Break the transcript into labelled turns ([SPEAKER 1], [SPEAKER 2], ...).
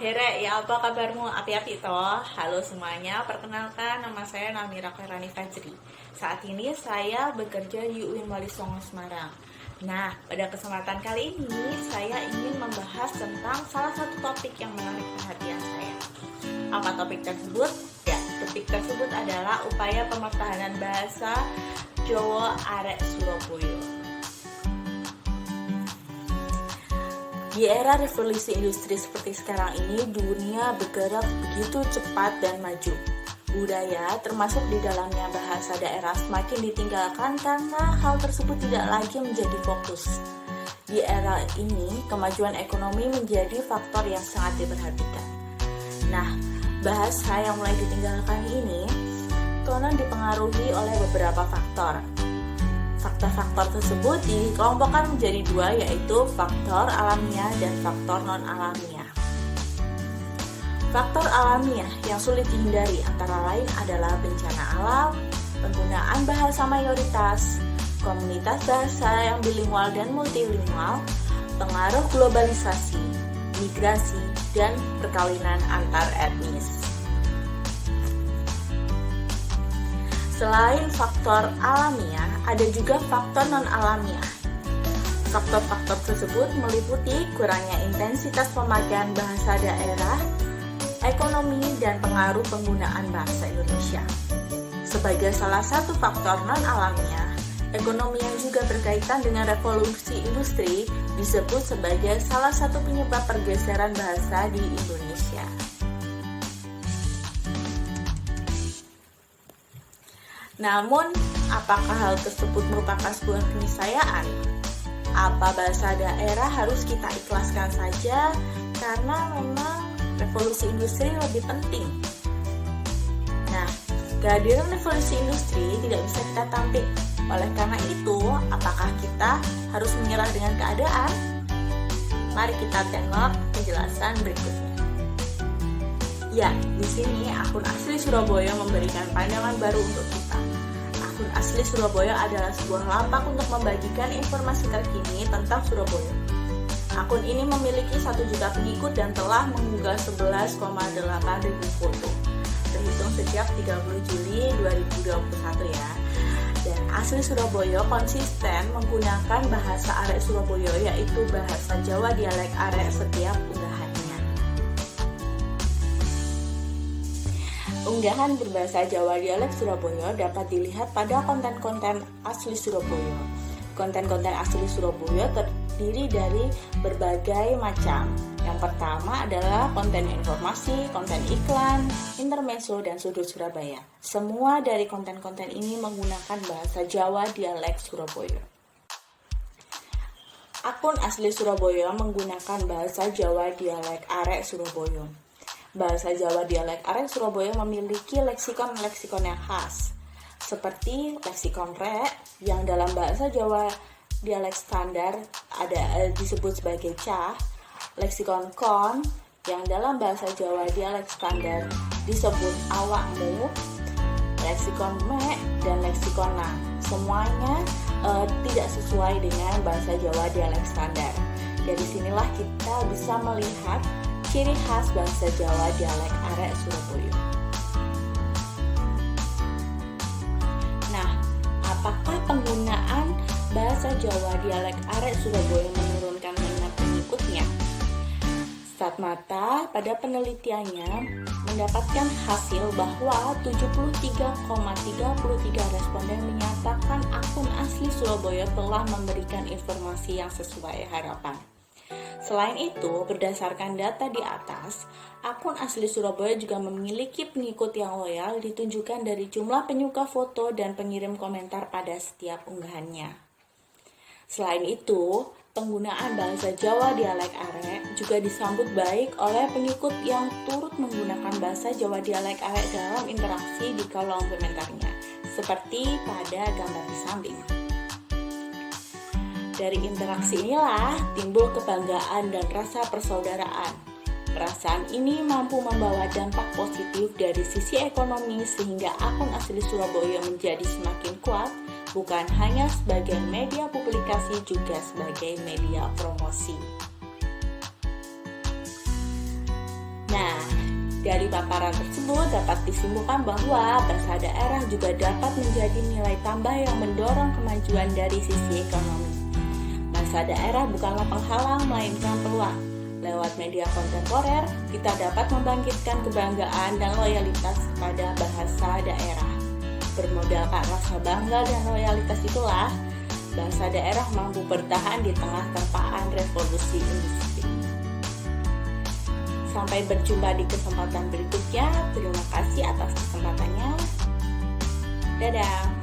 [SPEAKER 1] Here, ya apa kabarmu? Api-api toh? Halo semuanya, perkenalkan nama saya Namira Khairani Fajri. Saat ini saya bekerja di UIN Wali Songo Semarang. Nah, pada kesempatan kali ini saya ingin membahas tentang salah satu topik yang menarik perhatian saya. Apa topik tersebut? Ya, topik tersebut adalah upaya pemertahanan bahasa Jawa Arek Surabaya. Di era revolusi industri seperti sekarang ini, dunia bergerak begitu cepat dan maju. Budaya, termasuk di dalamnya bahasa daerah, semakin ditinggalkan karena hal tersebut tidak lagi menjadi fokus. Di era ini, kemajuan ekonomi menjadi faktor yang sangat diperhatikan. Nah, bahasa yang mulai ditinggalkan ini konon dipengaruhi oleh beberapa faktor. Faktor-faktor tersebut dikelompokkan menjadi dua, yaitu faktor alamiah dan faktor non-alamiah. Faktor alamiah yang sulit dihindari antara lain adalah bencana alam, penggunaan bahasa mayoritas, komunitas bahasa yang bilingual dan multilingual, pengaruh globalisasi, migrasi, dan perkawinan antar etnis. Selain faktor alamiah, ada juga faktor non-alamiah. Faktor-faktor tersebut meliputi kurangnya intensitas pemakaian bahasa daerah, ekonomi, dan pengaruh penggunaan bahasa Indonesia. Sebagai salah satu faktor non-alamiah, ekonomi yang juga berkaitan dengan revolusi industri disebut sebagai salah satu penyebab pergeseran bahasa di Indonesia. Namun, apakah hal tersebut merupakan sebuah keniscayaan? Apa bahasa daerah harus kita ikhlaskan saja karena memang revolusi industri lebih penting? Nah, kehadiran revolusi industri tidak bisa kita tampik. Oleh karena itu, apakah kita harus menyerah dengan keadaan? Mari kita tengok penjelasan berikutnya. Ya, di sini akun Asli Surabaya memberikan pandangan baru untuk kita. Akun Asli Surabaya adalah sebuah lapak untuk membagikan informasi terkini tentang Surabaya. Akun ini memiliki 1 juta pengikut dan telah mengunggah 11,8 ribu foto. Terhitung sejak 30 Juli 2021 ya. Dan Asli Surabaya konsisten menggunakan bahasa Arek Surabaya, yaitu bahasa Jawa dialek Arek setiap unggahannya. Unggahan berbahasa Jawa dialek Surabaya dapat dilihat pada konten-konten Asli Surabaya. Konten-konten Asli Surabaya terdiri dari berbagai macam. Yang pertama adalah konten informasi, konten iklan, intermezzo, dan sudut Surabaya. Semua dari konten-konten ini menggunakan bahasa Jawa dialek Surabaya. Akun Asli Surabaya menggunakan bahasa Jawa dialek Arek Surabaya. Bahasa Jawa dialek Arek Surabaya memiliki leksikon-leksikon yang khas, seperti leksikon rek yang dalam bahasa Jawa dialek standar disebut sebagai cah, leksikon kon yang dalam bahasa Jawa dialek standar disebut awakmu, leksikon mek, dan leksikon nang. Semuanya tidak sesuai dengan bahasa Jawa dialek standar. Dari sinilah kita bisa melihat ciri khas bahasa Jawa dialek Arek Surabaya. Nah, apakah penggunaan bahasa Jawa dialek Arek Surabaya menurunkan minat pengikutnya? Statmata pada penelitiannya mendapatkan hasil bahwa 73,33 responden menyatakan akun Asli Surabaya telah memberikan informasi yang sesuai harapan. Selain itu, berdasarkan data di atas, akun Asli Surabaya juga memiliki pengikut yang loyal ditunjukkan dari jumlah penyuka foto dan pengirim komentar pada setiap unggahannya. Selain itu, penggunaan bahasa Jawa dialek Arek juga disambut baik oleh pengikut yang turut menggunakan bahasa Jawa dialek Arek dalam interaksi di kolom komentarnya, seperti pada gambar di samping. Dari interaksi inilah timbul kebanggaan dan rasa persaudaraan. Perasaan ini mampu membawa dampak positif dari sisi ekonomi sehingga akun Asli Surabaya menjadi semakin kuat, bukan hanya sebagai media publikasi, juga sebagai media promosi. Dari paparan tersebut dapat disimpulkan bahwa bahasa daerah juga dapat menjadi nilai tambah yang mendorong kemajuan dari sisi ekonomi. Bahasa daerah bukanlah penghalang melainkan peluang. Lewat media kontemporer, kita dapat membangkitkan kebanggaan dan loyalitas kepada bahasa daerah. Bermodalkan rasa bangga dan loyalitas itulah, bahasa daerah mampu bertahan di tengah terpaan revolusi industri. Sampai berjumpa di kesempatan berikutnya. Terima kasih atas kesempatannya. Dadah.